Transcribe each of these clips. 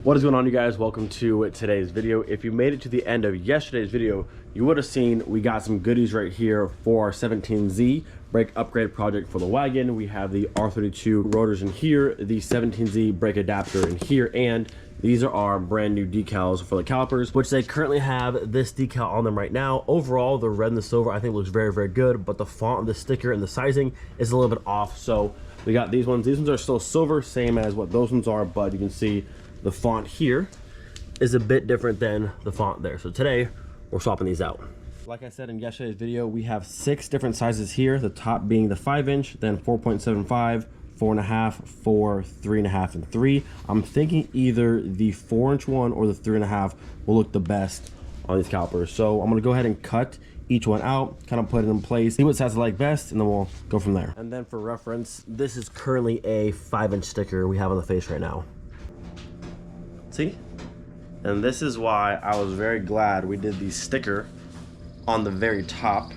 What is going on, you guys? Welcome to today's video. If you made it to the end of yesterday's video, you would have seen we got some goodies right here for our 17Z brake upgrade project for the wagon. We have the R32 rotors in here, the 17Z brake adapter in here, and these are our brand new decals for the calipers, which they currently have this decal on them right now. Overall, the red and the silver I think looks very, very good, but the font, the sticker, and the sizing is a little bit off. So we got these ones. These ones are still silver, same as what those ones are, but you can see the font here is a bit different than the font there. So today we're swapping these out. Like I said in yesterday's video, we have 6 different sizes here, the top being the 5-inch, then 4.75, 4.5, 4, 3.5, and 3. I'm thinking either the 4-inch one or the 3.5 will look the best on these calipers. So I'm gonna go ahead and cut each one out, kind of put it in place, see what size I like best, and then we'll go from there. And then for reference, this is currently a 5-inch sticker we have on the face right now. See? And this is why I was very glad we did the sticker on the very top,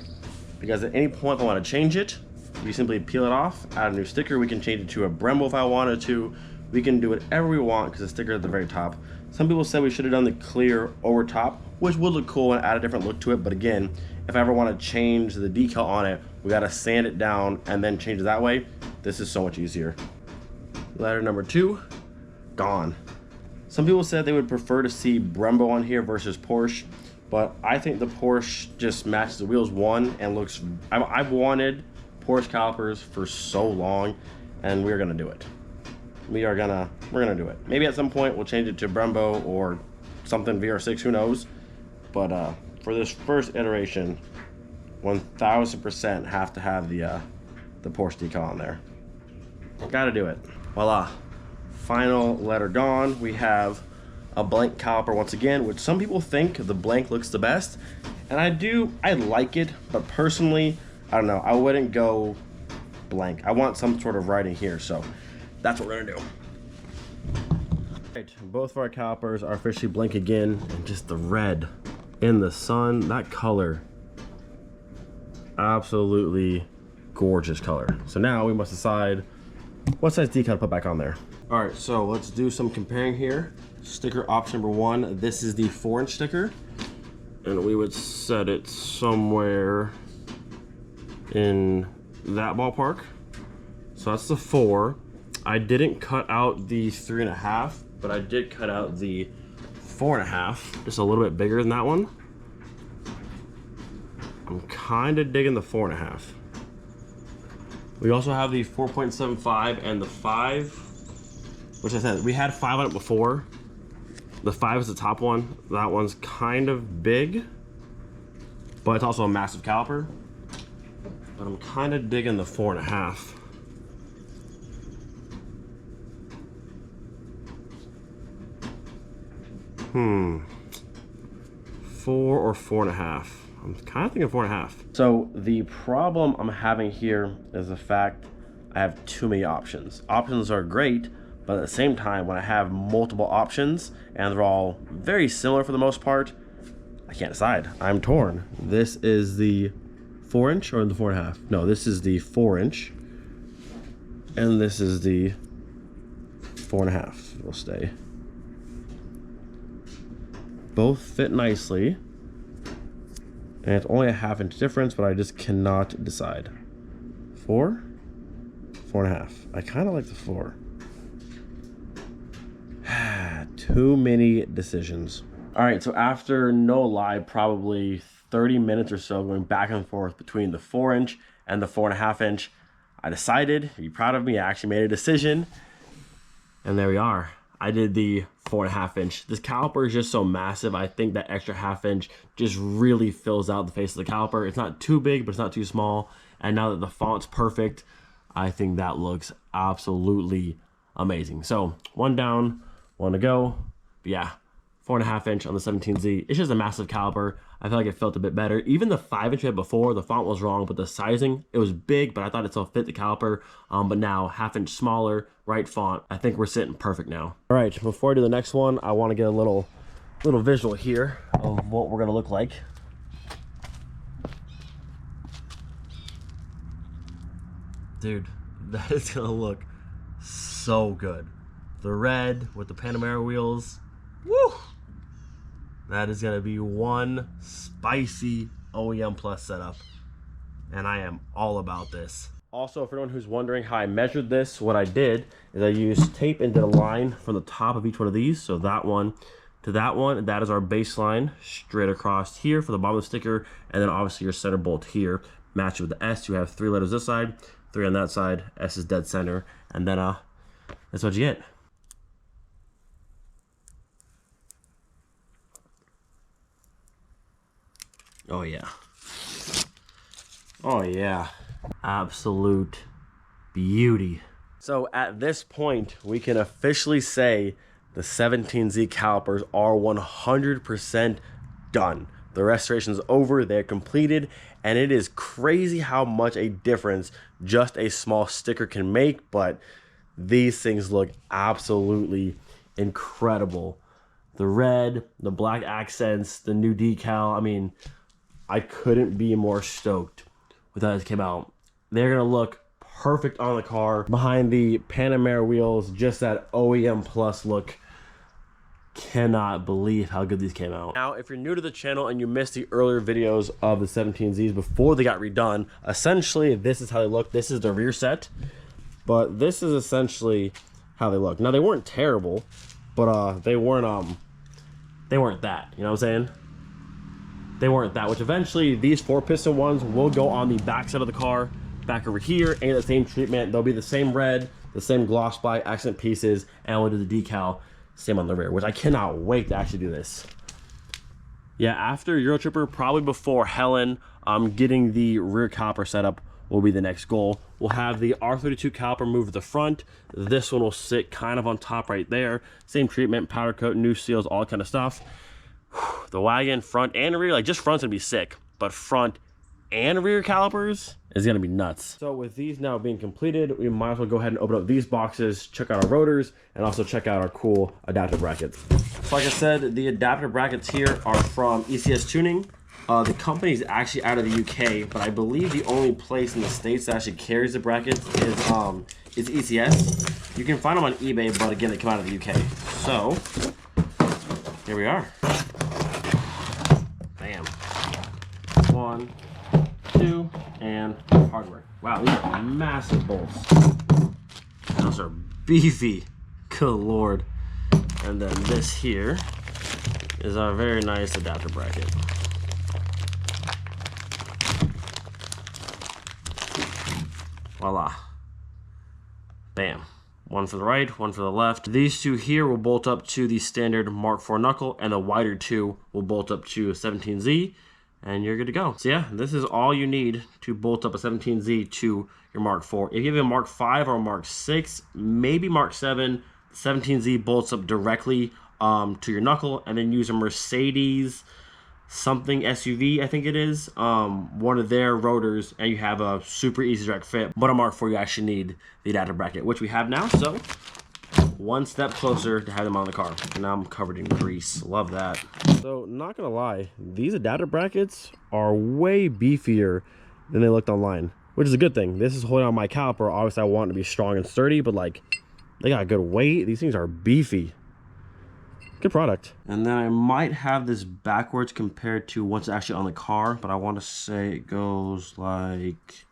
because at any point if I want to change it, you simply peel it off, add a new sticker. We can change it to a Brembo if I wanted to. We can do whatever we want because the sticker is at the very top. Some people said we should have done the clear over top, which would look cool and add a different look to it, but again, if I ever want to change the decal on it, we got to sand it down and then change it that way. This is so much easier. Letter number 2, gone. Some people said they would prefer to see Brembo on here versus Porsche, but I think the Porsche just matches the wheels one and looks, I've wanted Porsche calipers for so long, and we're gonna do it. We're gonna do it. Maybe at some point we'll change it to Brembo or something VR6, who knows? But for this first iteration, 1000% have to have the Porsche decal on there. Gotta do it. Voila. Final letter gone. We have a blank caliper once again, which some people think the blank looks the best, and I like it, but personally, I don't know, I wouldn't go blank. I want some sort of writing here, so that's what we're gonna do. Right, both of our calipers are officially blank again, and just the red in the sun, that color, absolutely gorgeous color. So now we must decide what size decal to put back on there. All right, so let's do some comparing here. Sticker option number 1, this is the 4-inch sticker, and we would set it somewhere in that ballpark. So that's the 4. I didn't cut out the 3.5, but I did cut out the 4.5, just a little bit bigger than that one. I'm kind of digging the 4.5. We also have the 4.75 and the 5, which I said we had 5 on it before. The 5 is the top one. That one's kind of big, but it's also a massive caliper. But I'm kind of digging the 4.5. 4 or 4.5. I'm kind of thinking 4.5. So the problem I'm having here is the fact I have too many options. Options are great, but at the same time, when I have multiple options and they're all very similar for the most part, I can't decide. I'm torn. This is the 4-inch or the 4.5? No, this is the 4-inch, and this is the 4.5. Will stay. Both fit nicely, and it's only a 1/2-inch difference, but I just cannot decide. 4, 4.5. I kind of like the 4. Too many decisions. All right, so after no lie, probably 30 minutes or so going back and forth between the 4-inch and the 4.5-inch, I decided, are you proud of me? I actually made a decision, and there we are. I did the 4.5-inch. This caliper is just so massive. I think that extra 1/2-inch just really fills out the face of the caliper. It's not too big, but it's not too small. And now that the font's perfect, I think that looks absolutely amazing. So 1 down, 1 to go. But yeah, 4.5-inch on the 17Z. It's just a massive caliper. I feel like it felt a bit better. Even the 5-inch we had before, the font was wrong, but the sizing, it was big, but I thought it still fit the caliper. But now 1/2-inch smaller, right font. I think we're sitting perfect now. All right, before I do the next one, I want to get a little visual here of what we're gonna look like. Dude, that is gonna look so good. the red with the Panamera wheels. Woo! That is gonna be one spicy OEM Plus setup, and I am all about this. Also, for anyone who's wondering how I measured this, what I did is I used tape and did a line from the top of each one of these. So that one to that one, that is our baseline straight across here for the bottom of the sticker, and then obviously your center bolt here. Match it with the S. You have 3 letters this side, 3 on that side. S is dead center, and then that's what you get. Oh yeah. Oh yeah. Absolute beauty. So at this point, we can officially say the 17Z calipers are 100% done. The restoration is over, they're completed, and it is crazy how much a difference just a small sticker can make, but these things look absolutely incredible. The red, the black accents, the new decal, I mean, I couldn't be more stoked with how this came out. They're gonna look perfect on the car. Behind the Panamera wheels, just that OEM Plus look. Cannot believe how good these came out. Now, if you're new to the channel and you missed the earlier videos of the 17Zs before they got redone, essentially this is how they look. This is the rear set, but this is essentially how they look. Now, they weren't terrible, but they weren't that, you know what I'm saying? They weren't that, which eventually these 4-piston ones will go on the back side of the car, back over here, and the same treatment. They'll be the same red, the same gloss black accent pieces, and we'll do the decal same on the rear, which I cannot wait to actually do this. Yeah, after Euro Tripper, probably before Helen, getting the rear caliper setup will be the next goal. We'll have the R32 caliper moved to the front. This one will sit kind of on top right there. Same treatment, powder coat, new seals, all that kind of stuff. The wagon, front and rear, like just front's gonna be sick, but front and rear calipers is gonna be nuts. So with these now being completed, we might as well go ahead and open up these boxes, check out our rotors, and also check out our cool adapter brackets. So like I said, the adapter brackets here are from ECS Tuning. The company is actually out of the UK, but I believe the only place in the States that actually carries the brackets is ECS. You can find them on eBay, but again, they come out of the UK. So here we are. Bam. 1, 2, and hardware. Wow, these are massive bolts. Those are beefy. Good lord. And then this here is our very nice adapter bracket. Voila. Bam. One for the right, one for the left. These two here will bolt up to the standard Mark IV knuckle, and the wider two will bolt up to a 17Z, and you're good to go. So yeah, this is all you need to bolt up a 17Z to your Mark IV. If you have a Mark V or a Mark VI, maybe Mark VII, 17Z bolts up directly to your knuckle, and then use a Mercedes something SUV, I think it is, one of their rotors, and you have a super easy direct fit. But a Mark IV, you actually need the adapter bracket, which we have now, so one step closer to have them on the car. And now I'm covered in grease. Love that. So not gonna lie, these adapter brackets are way beefier than they looked online, which is a good thing. This is holding on my caliper. Obviously I want it to be strong and sturdy, but like they got a good weight. These things are beefy. Good product. And then I might have this backwards compared to what's actually on the car, but I want to say it goes like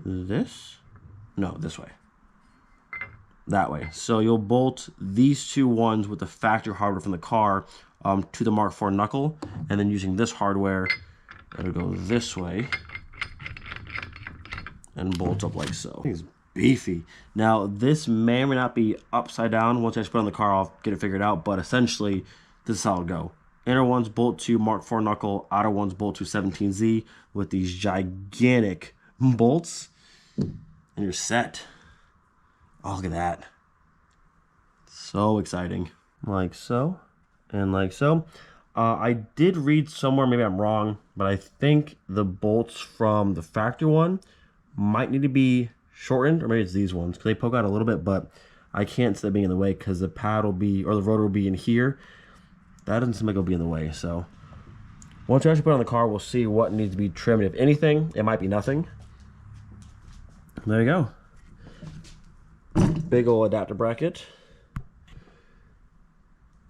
this. No, this way. That way. So you'll bolt these two ones with the factory hardware from the car to the Mark IV knuckle, and then using this hardware, it'll go this way and bolt up like so. It's beefy. Now this may or may not be upside down. Once I just put it on the car, I'll get it figured out, but essentially this is how it'll go. Inner ones bolt to Mark IV knuckle, outer ones bolt to 17Z with these gigantic bolts, and you're set. Oh, look at that. So exciting. Like so, and like so. I did read somewhere, maybe I'm wrong, but I think the bolts from the factory one might need to be shortened, or maybe it's these ones, because they poke out a little bit, but I can't see that being in the way because the pad will be, or the rotor will be in here. That doesn't seem like it'll be in the way. So once we actually put it on the car, we'll see what needs to be trimmed. If anything, it might be nothing. There you go. Big old adapter bracket.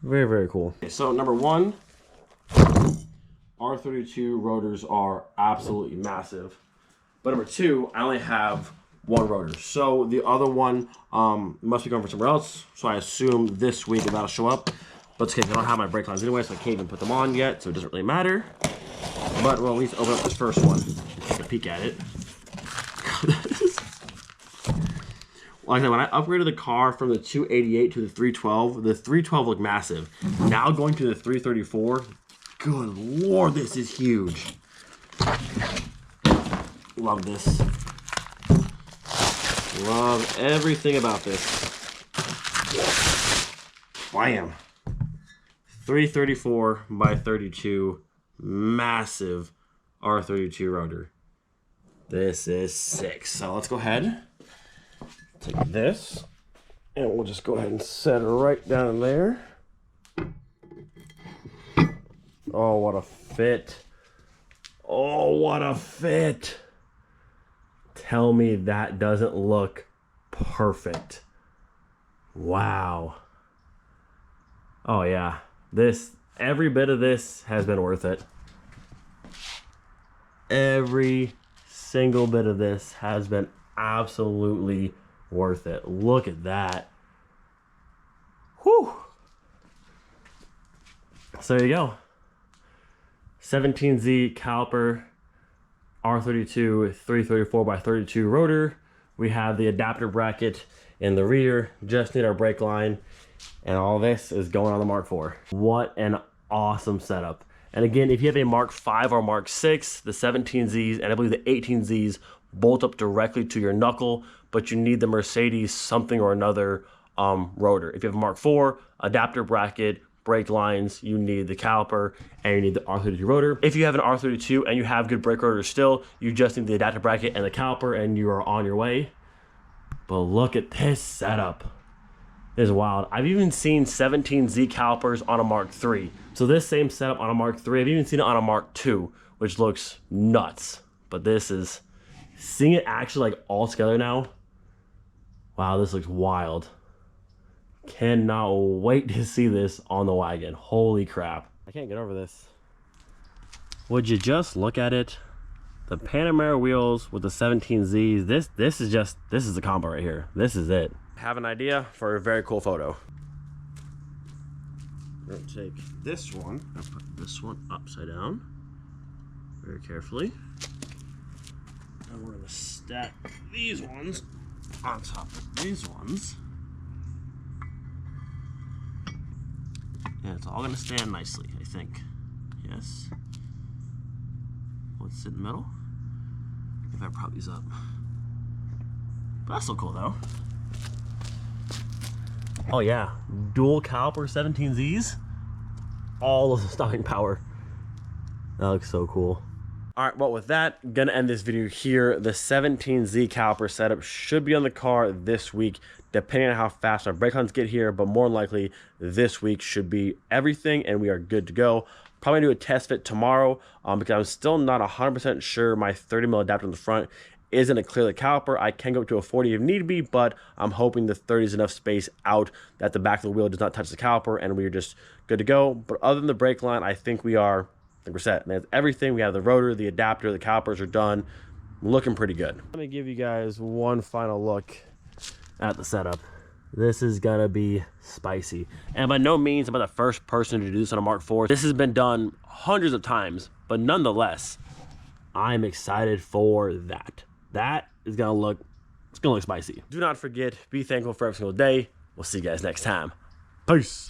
Very, very cool. Okay, so number one, R32 rotors are absolutely massive. But number two, I only have one rotor. So the other one must be going for somewhere else. So I assume this week that'll show up. But it's okay, I don't have my brake lines anyway, so I can't even put them on yet, so it doesn't really matter. But we'll at least open up this first one and take a peek at it. Like I said, when I upgraded the car from the 288 to the 312, the 312 looked massive. Now going to the 334, good Lord, this is huge. Love this. Love everything about this. Wham. 334 by 32, massive R32 rotor. This is sick. So let's go ahead, take this, and we'll just go ahead and set it right down in there. Oh, what a fit. Oh, what a fit. Tell me that doesn't look perfect. Wow. Oh yeah, every bit of this has been worth it. Every single bit of this has been absolutely worth it. Look at that. Whew. So there you go. 17Z caliper, R32 334 by 32 rotor. We have the adapter bracket in the rear. Just need our brake line. And all this is going on the Mark IV. What an awesome setup. And again, if you have a Mark V or Mark VI, the 17Zs and I believe the 18Zs bolt up directly to your knuckle, but you need the Mercedes something or another rotor. If you have a Mark IV, adapter bracket, brake lines, you need the caliper, and you need the R32 rotor. If you have an R32 and you have good brake rotors still, you just need the adapter bracket and the caliper, and you are on your way. But look at this setup. It is wild. I've even seen 17Z calipers on a Mark III. So this same setup on a Mark III, I've even seen it on a Mark II, which looks nuts. But this is, seeing it actually like all together now, wow, this looks wild. Cannot wait to see this on the wagon. Holy crap. I can't get over this. Would you just look at it? The Panamera wheels with the 17Zs, this is the combo right here. This is it. Have an idea for a very cool photo. We're gonna take this one and put this one upside down very carefully. And we're gonna stack these ones on top of these ones. And it's all gonna stand nicely, I think. Yes. Let's sit in the middle. If I prop these up. But that's still cool though. Oh yeah, dual caliper 17Zs. All of the stopping power. That looks so cool. All right, well with that, gonna end this video here. The 17Z caliper setup should be on the car this week, depending on how fast our brake lines get here, but more than likely this week should be everything and we are good to go. Probably do a test fit tomorrow because I'm still not 100% sure my 30mm adapter in the front isn't a clear the caliper. I can go up to a 40 if need be, but I'm hoping the 30 is enough space out that the back of the wheel does not touch the caliper and we are just good to go. But other than the brake line, I think we're set. And that's everything. We have the rotor, the adapter, the calipers are done. Looking pretty good. Let me give you guys one final look at the setup. This is gonna be spicy. And by no means am I the first person to do this on a Mark IV. This has been done hundreds of times, but nonetheless, I'm excited for that. That is gonna look, it's gonna look spicy. Do not forget, be thankful for every single day. We'll see you guys next time. Peace.